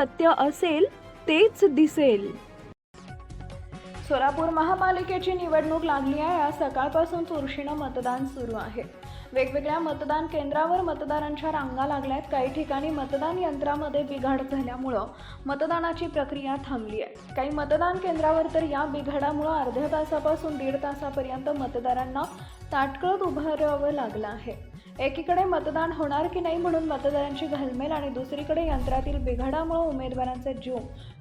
सत्य असेल तेच दिसेल. सोलापूर महापालिकेची निवडणूक लागली आहे. आज सकाळपासून चुरशीनं मतदान सुरू आहे. वेगवेगळ्या मतदान केंद्रावर मतदारांच्या रांगा लागल्यात. काही ठिकाणी मतदान यंत्रामध्ये बिघाड झाल्यामुळं मतदानाची प्रक्रिया थांबली आहे. काही मतदान केंद्रावर तर या बिघाडामुळं अर्ध्या तासापासून 1.5 तासापर्यंत मतदारांना ताटकळत उभं राहावं लागलं आहे. एकीकडे मतदान होणार की नाही म्हणून मतदारांची घालमेल आणि दुसरीकडे यंत्रातील बिघाडामुळे उमेदवारांचा जीव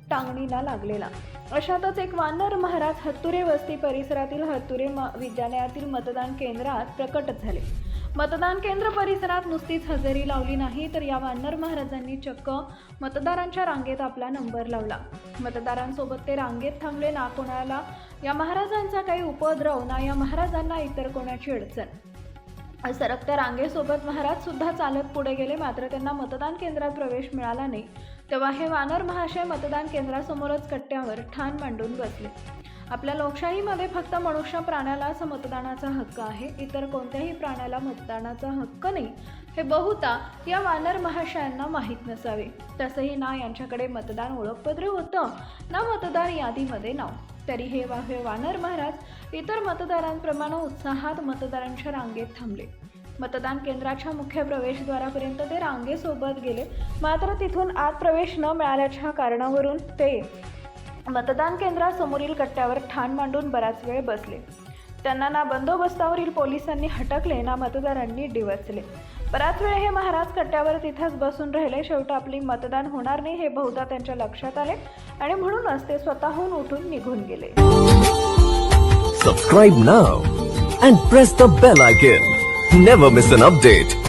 टांगणीला लागलेला. अशातच एक वानर महाराज हत्तुरे वस्ती परिसरातील हत्तुरे विद्यालयातील मतदान केंद्रात प्रकट झाले. मतदान केंद्र परिसरात नुसतीच हजेरी लावली नाही तर या वानर महाराजांनी चक्क मतदारांच्या रांगेत आपला नंबर लावला. मतदारांसोबत ते रांगेत थांबले. ना कोणाला या महाराजांचा काही उपद्रव ना या महाराजांना इतर कोणाची अडचण. सरकत्या रांगेसोबत महाराज सुद्धा चालत पुढे गेले. मात्र त्यांना मतदान केंद्रात प्रवेश मिळाला नाही. तेव्हा हे वानर महाशय मतदान केंद्रासमोरच कट्ट्यावर ठाण मांडून बसले. आपल्या लोकशाहीमध्ये फक्त मनुष्य प्राण्यालाच मतदानाचा हक्क आहे, इतर कोणत्याही प्राण्याला मतदानाचा हक्क नाही हे बहुता या वानर महाशयांना माहीत नसावे. तसंही ना यांच्याकडे मतदान ओळखपत्र होतं ना मतदार यादीमध्ये नाव. तरी हे वानर महाराज इतर मतदारांप्रमाणे उत्साहात मतदारांच्या रांगेत थांबले. मतदान केंद्राच्या मुख्य प्रवेशद्वारापर्यंत ते रांगेसोबत गेले. मात्र तिथून आत प्रवेश न मिळाल्याच्या कारणावरून ते मतदान केंद्रासमोरील कट्ट्यावर ठाण मांडून बराच वेळ बसले. त्यांना ना बंदोबस्तावरील पोलिसांनी हटकले ना मतदारांनी डिवचले. बराच वेळ हे महाराज कट्ट्यावर तिथेच बसून राहिले. शेवटी आपली मतदान होणार नाही हे बहुधा त्यांच्या लक्षात आले आणि म्हणूनच ते स्वतःहून उठून निघून गेले. Subscribe now and press the bell icon. Never miss an update.